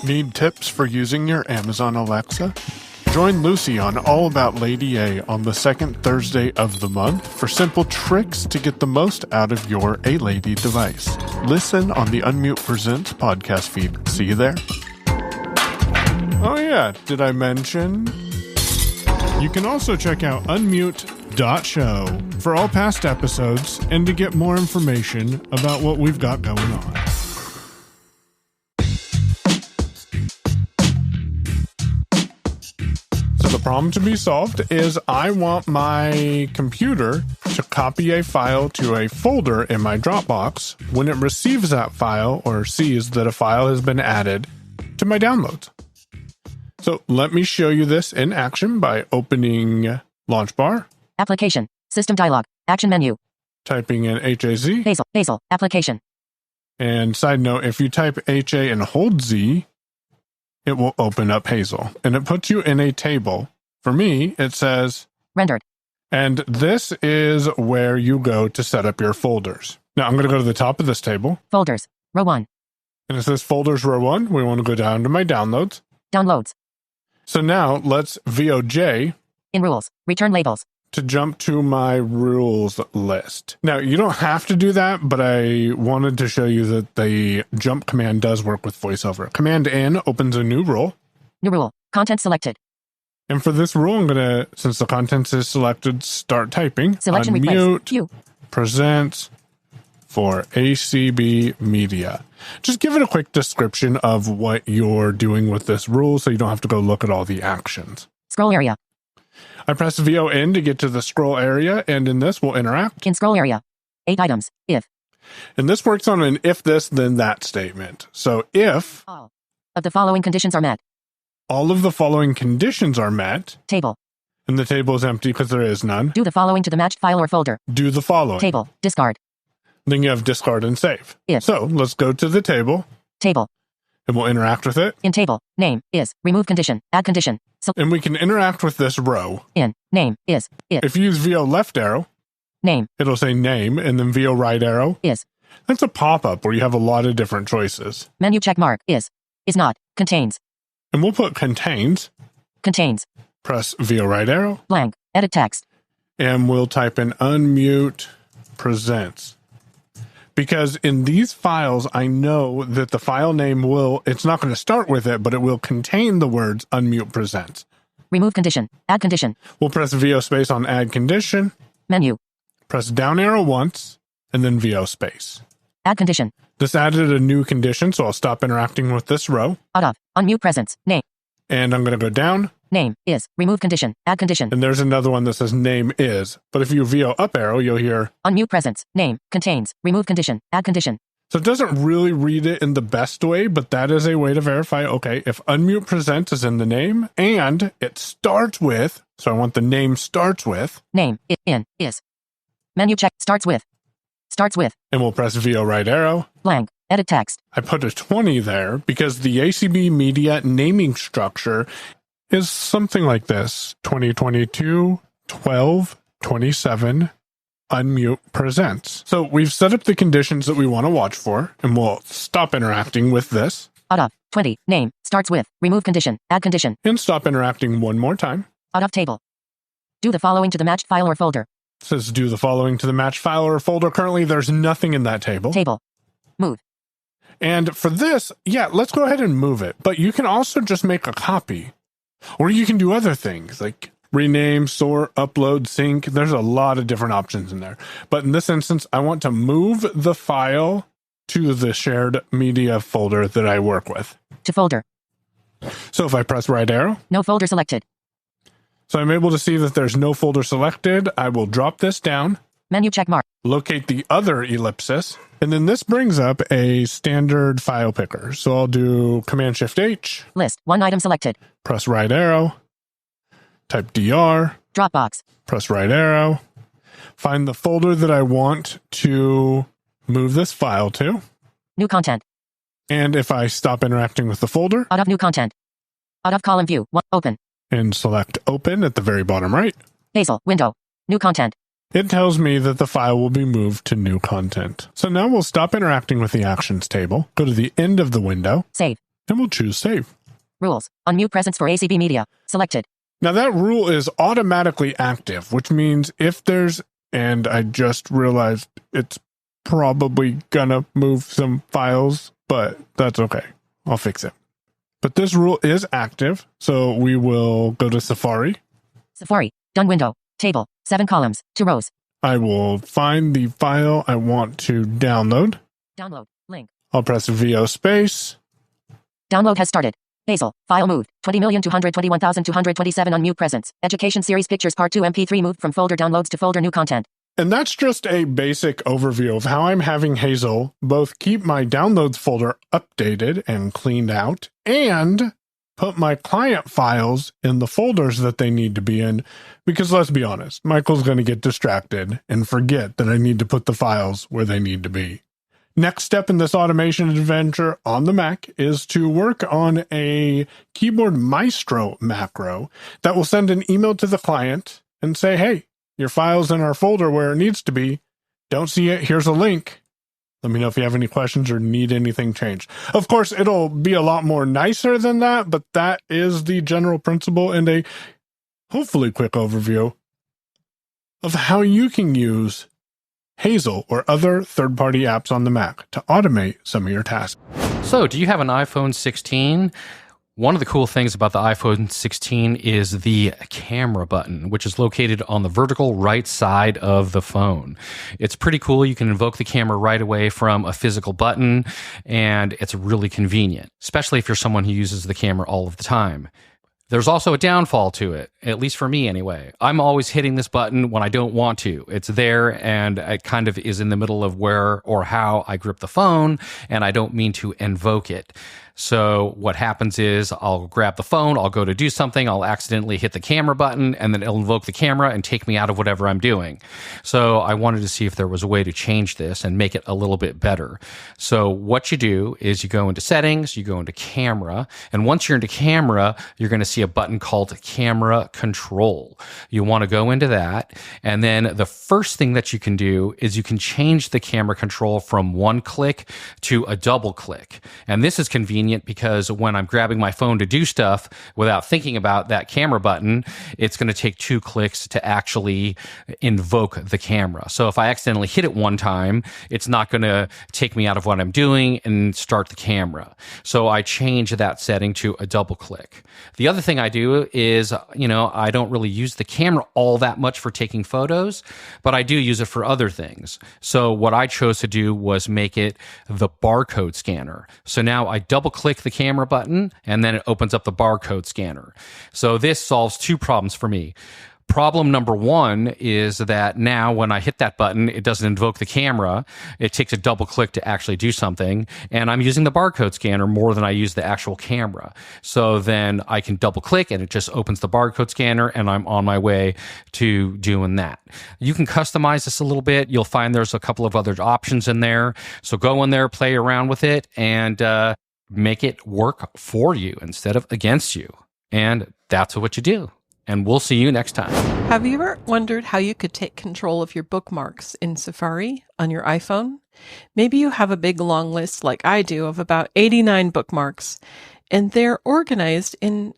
Need tips for using your Amazon Alexa? Join Lucy on All About Lady A on the second Thursday of the month for simple tricks to get the most out of your A-Lady device. Listen on the Unmute Presents podcast feed. See you there. Oh yeah, did I mention? You can also check out unmute.show for all past episodes and to get more information about what we've got going on. So the problem to be solved is I want my computer to copy a file to a folder in my Dropbox when it receives that file or sees that a file has been added to my downloads. So let me show you this in action by opening Launchbar. Application. System dialog. Action menu. Typing in HAZ. Hazel. Application. And side note, if you type HA and hold Z, it will open up Hazel. And it puts you in a table. For me, it says rendered. And this is where you go to set up your folders. Now I'm going to go to the top of this table. Folders. Row 1. And it says folders row 1. We want to go down to my downloads. Downloads. So now let's VOJ. In rules. Return labels. To jump to my rules list. Now, you don't have to do that, but I wanted to show you that the jump command does work with VoiceOver. Command N opens a new rule. New rule. Content selected. And for this rule, I'm going to, since the contents is selected, start typing. Selection Unmute replace. presents for ACB Media. Just give it a quick description of what you're doing with this rule so you don't have to go look at all the actions. Scroll area. I press VON to get to the scroll area, and in this, we'll interact. In scroll area. 8 items. If. And this works on an if this, then that statement. So if all of the following conditions are met. All of the following conditions are met. Table. And the table is empty because there is none. Do the following to the matched file or folder. Do the following. Table. Discard. Then you have discard and save. If. So let's go to the table. Table. And we'll interact with it. In table. Name is. Remove condition. Add condition. And we can interact with this row. In. Name is. If you use VO left arrow. Name. It'll say name, and then VO right arrow. Is. That's a pop-up where you have a lot of different choices. Menu check mark. Is not. Contains. And we'll put contains. Contains. Press VO right arrow. Blank. Edit text. And we'll type in unmute presents. Because in these files, I know that the file name it's not going to start with it, but it will contain the words unmute presents. Remove condition. Add condition. We'll press VO space on add condition. Menu. Press down arrow once, and then VO space. Add condition. This added a new condition, so I'll stop interacting with this row. Out of. Unmute presence. Name. And I'm going to go down. Name is. Remove condition. Add condition. And there's another one that says name is. But if you VO up arrow, you'll hear unmute presence. Name. Contains. Remove condition. Add condition. So it doesn't really read it in the best way, but that is a way to verify, okay, if unmute present is in the name and it starts with, so I want the name starts with. Name. Is. Menu check. Starts with. And we'll press VO right arrow. Blank. Edit text. I put a 20 there because the ACB Media naming structure is something like this. 2022, 12, 27, unmute presents. So we've set up the conditions that we want to watch for, and we'll stop interacting with this. Out of. 20. Name. Starts with. Remove condition. Add condition. And stop interacting one more time. Out of table. Do the following to the matched file or folder. It says do the following to the matched file or folder. Currently, there's nothing in that table. Table. Move. And for this, let's go ahead and move it. But you can also just make a copy. Or you can do other things like rename, sort, upload, sync. There's a lot of different options in there. But in this instance, I want to move the file to the shared media folder that I work with. To folder. So if I press right arrow. No folder selected. So I'm able to see that there's no folder selected. I will drop this down. Menu check mark. Locate the other ellipsis. And then this brings up a standard file picker. So I'll do Command-Shift-H. List. 1 item selected. Press right arrow. Type DR. Dropbox. Press right arrow. Find the folder that I want to move this file to. New content. And if I stop interacting with the folder. Out of new content. Out of column view. Open. And select open at the very bottom right. Hazel. Window. New content. It tells me that the file will be moved to new content. So now we'll stop interacting with the actions table, go to the end of the window. Save. and we'll choose Save. Rules. Unmute presence for ACB media. Selected. Now that rule is automatically active, which means if there's, and I just realized it's probably gonna move some files, but that's okay. I'll fix it. But this rule is active, so we will go to Safari. Safari. Done window. Table. 7 columns. 2 rows. I will find the file I want to download. Download. Link. I'll press VO space. Download has started. Hazel. File moved. 20,221,227 unmute presence. Education series pictures part 2 MP3 moved from folder downloads to folder new content. And that's just a basic overview of how I'm having Hazel both keep my downloads folder updated and cleaned out and put my client files in the folders that they need to be in. Because let's be honest, Michael's going to get distracted and forget that I need to put the files where they need to be. Next step in this automation adventure on the Mac is to work on a Keyboard Maestro macro that will send an email to the client and say, hey, your file's in our folder where it needs to be. Don't see it? Here's a link. Let me know if you have any questions or need anything changed. Of course, it'll be a lot more nicer than that, but that is the general principle and a hopefully quick overview of how you can use Hazel or other third-party apps on the Mac to automate some of your tasks. So, do you have an iPhone 16? One of the cool things about the iPhone 16 is the camera button, which is located on the vertical right side of the phone. It's pretty cool. You can invoke the camera right away from a physical button, and it's really convenient, especially if you're someone who uses the camera all of the time. There's also a downfall to it, at least for me anyway. I'm always hitting this button when I don't want to. It's there and it kind of is in the middle of where or how I grip the phone, and I don't mean to invoke it. So what happens is I'll grab the phone, I'll go to do something, I'll accidentally hit the camera button, and then it'll invoke the camera and take me out of whatever I'm doing. So I wanted to see if there was a way to change this and make it a little bit better. So what you do is you go into settings, you go into camera, and once you're into camera, you're going to see a button called camera control. You want to go into that, and then the first thing that you can do is you can change the camera control from one click to a double click. And this is convenient because when I'm grabbing my phone to do stuff without thinking about that camera button, it's going to take 2 clicks to actually invoke the camera. So if I accidentally hit it one time, it's not going to take me out of what I'm doing and start the camera. So I change that setting to a double click. The other thing I do is, I don't really use the camera all that much for taking photos, but I do use it for other things. So what I chose to do was make it the barcode scanner. So now I double click the camera button and then it opens up the barcode scanner. So this solves 2 problems for me. Problem number 1 is that now when I hit that button, it doesn't invoke the camera. It takes a double click to actually do something. And I'm using the barcode scanner more than I use the actual camera. So then I can double click and it just opens the barcode scanner and I'm on my way to doing that. You can customize this a little bit. You'll find there's a couple of other options in there. So go in there, play around with it, and make it work for you instead of against you. And that's what you do. And we'll see you next time. Have you ever wondered how you could take control of your bookmarks in Safari on your iPhone? Maybe you have a big long list like I do of about 89 bookmarks, and they're organized in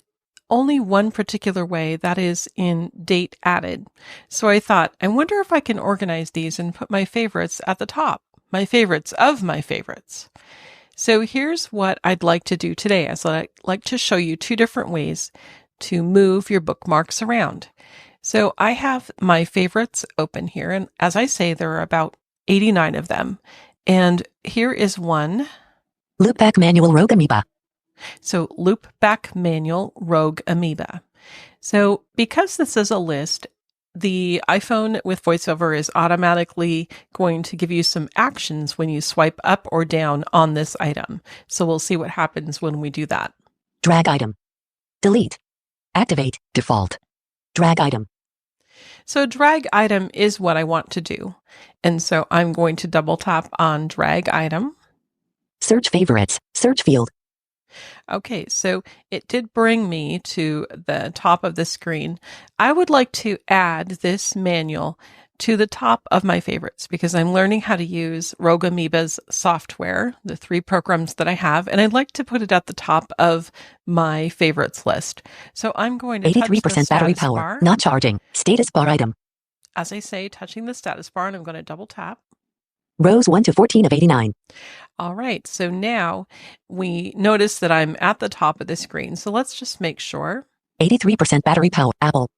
only one particular way, that is in date added. So I thought, I wonder if I can organize these and put my favorites at the top, my favorites of my favorites. So here's what I'd like to do today. I'd like to show you 2 different ways to move your bookmarks around. So I have my favorites open here, and as I say, there are about 89 of them. And here is one. Loopback Manual Rogue Amoeba. So Loopback Manual Rogue Amoeba. So because this is a list, the iPhone with VoiceOver is automatically going to give you some actions when you swipe up or down on this item. So we'll see what happens when we do that. Drag item. Delete. Activate. Default. Drag item. So drag item is what I want to do. And so I'm going to double tap on drag item. Search favorites. Search field. Okay, so it did bring me to the top of the screen. I would like to add this manual to the top of my favorites because I'm learning how to use Rogue Amoeba's software, the 3 programs that I have, and I'd like to put it at the top of my favorites list. So I'm going to touch the 83% battery status power. bar. Not charging. Status bar item. As I say, touching the status bar, and I'm going to double tap. Rows 1 to 14 of 89. All right, so now we notice that I'm at the top of the screen. So let's just make sure. 83% battery power. Apple.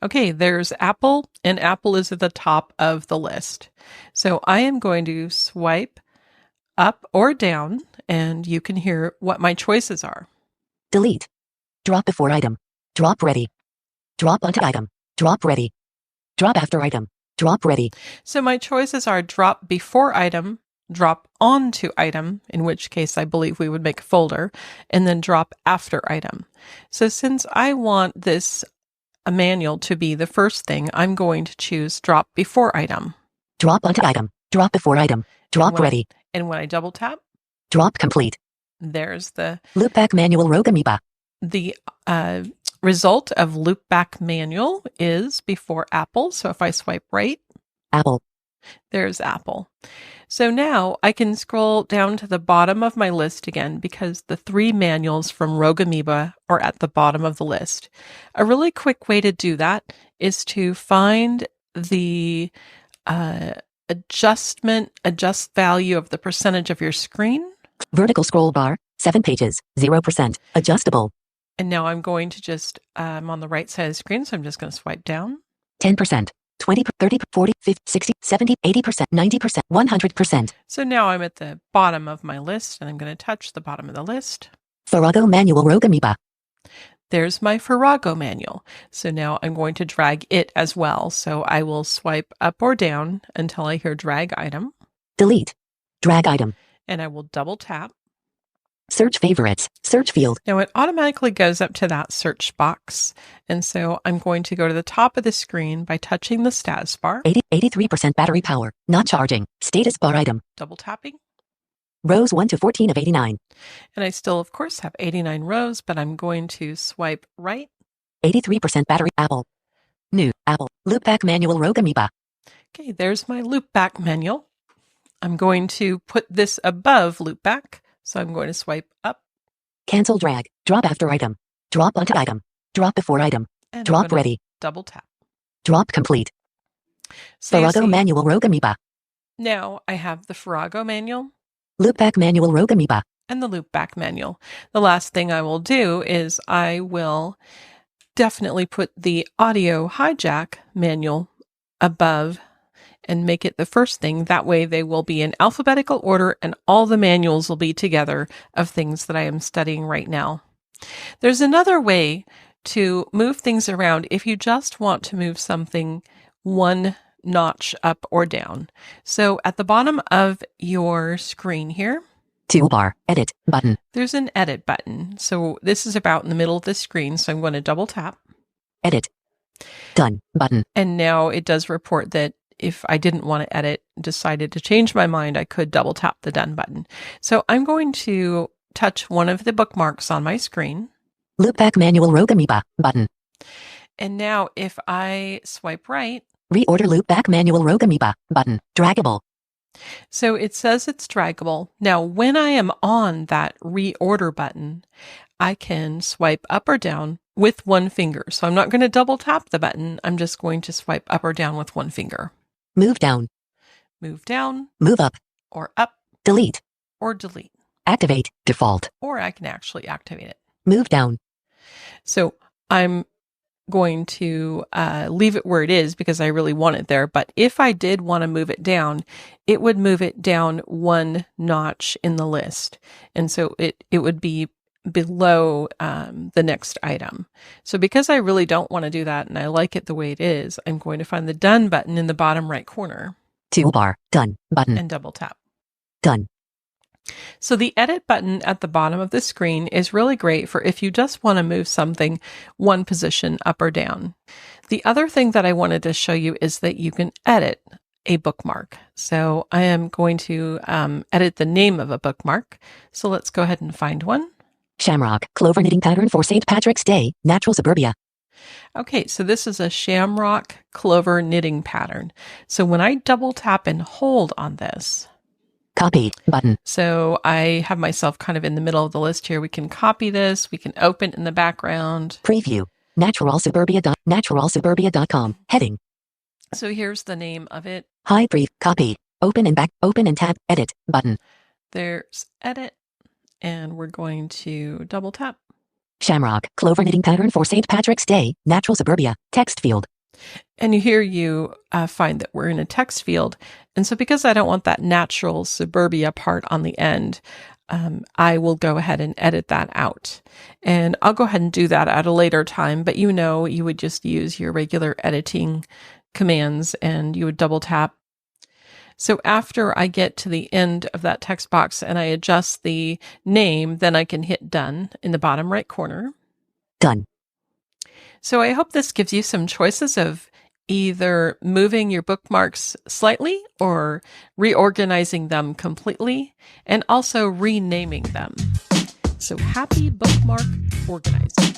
Okay, there's Apple, and Apple is at the top of the list. So I am going to swipe up or down, and you can hear what my choices are. Delete. Drop before item. Drop ready. Drop onto item. Drop ready. Drop after item. Drop ready. So my choices are drop before item, drop onto item, in which case I believe we would make a folder, and then drop after item. So since I want this manual to be the first thing, I'm going to choose drop before item. Drop onto item. Drop before item. Drop ready. And when I double tap, drop complete. There's the loopback manual Rogue Amoeba. The result of loopback manual is before Apple. So if I swipe right, Apple. There's Apple. So now I can scroll down to the bottom of my list again because the 3 manuals from Rogue Amoeba are at the bottom of the list. A really quick way to do that is to find the adjust value of the percentage of your screen. Vertical scroll bar, 7 pages, 0%, adjustable. And now I'm going to just, I'm on the right side of the screen, so I'm just going to swipe down. 10%, 20, 30, 40, 50, 60, 70, 80%, 90%, 100%. So now I'm at the bottom of my list, and I'm going to touch the bottom of the list. Farrago manual Rogue Amoeba. There's my Farrago manual. So now I'm going to drag it as well. So I will swipe up or down until I hear drag item. Delete. Drag item. And I will double tap. Search favorites. Search field. Now it automatically goes up to that search box. And so I'm going to go to the top of the screen by touching the status bar. 83% battery power. Not charging. Status bar item. Double tapping. Rows 1 to 14 of 89. And I still, of course, have 89 rows, but I'm going to swipe right. 83% battery. Apple. New. Apple. Loopback manual Rogue Amoeba. Okay, there's my loopback manual. I'm going to put this above loopback. So I'm going to swipe up. Cancel drag. Drop after item. Drop onto item. Drop before item. And drop ready. Double tap. Drop complete. So Farrago manual Rogue Amoeba. Now I have the Farrago manual. Loopback manual Rogue Amoeba. And the loopback manual. The last thing I will do is I will definitely put the audio hijack manual above and make it the first thing. That way they will be in alphabetical order and all the manuals will be together of things that I am studying right now. There's another way to move things around if you just want to move something one notch up or down. So at the bottom of your screen here, toolbar, edit button. There's an edit button. So this is about in the middle of the screen. So I'm going to double tap. Edit. Done button. And now it does report that if I didn't want to edit, decided to change my mind, I could double tap the done button. So I'm going to touch one of the bookmarks on my screen. Loopback manual Rogue Amoeba button. And now if I swipe right, reorder loopback manual Rogue Amoeba button. Draggable. So it says it's draggable. Now, when I am on that reorder button, I can swipe up or down with one finger. So I'm not going to double tap the button. I'm just going to swipe up or down with one finger. Move down. Move down. Move up. Or up. Delete. Or delete. Activate. Default. Or I can actually activate it. Move down. So I'm going to leave it where it is because I really want it there. But if I did want to move it down, it would move it down one notch in the list. And so it would be below the next item. So because I really don't want to do that and I like it the way it is, I'm going to find the done button in the bottom right corner. Toolbar, done button. And double tap. Done. So the edit button at the bottom of the screen is really great for if you just want to move something one position up or down. The other thing that I wanted to show you is that you can edit a bookmark. So I am going to edit the name of a bookmark. So let's go ahead and find one. Shamrock, clover knitting pattern for St. Patrick's Day, natural suburbia. Okay, so this is a shamrock clover knitting pattern. So when I double tap and hold on this, Copy button. so I have myself kind of in the middle of the list here. We can copy this. We can open in the background. Preview. Naturalsuburbia.com. Heading. So here's the name of it. Hide brief. Copy. Open and back. Open and tab. Edit button. There's edit. And we're going to double tap. Shamrock clover knitting pattern for St. Patrick's Day. Natural Suburbia. Text field. And here you find that we're in a text field. And so because I don't want that natural suburbia part on the end, I will go ahead and edit that out. And I'll go ahead and do that at a later time. But you would just use your regular editing commands and you would double tap. So after I get to the end of that text box and I adjust the name, then I can hit done in the bottom right corner. Done. So I hope this gives you some choices of either moving your bookmarks slightly or reorganizing them completely and also renaming them. So happy bookmark organizing.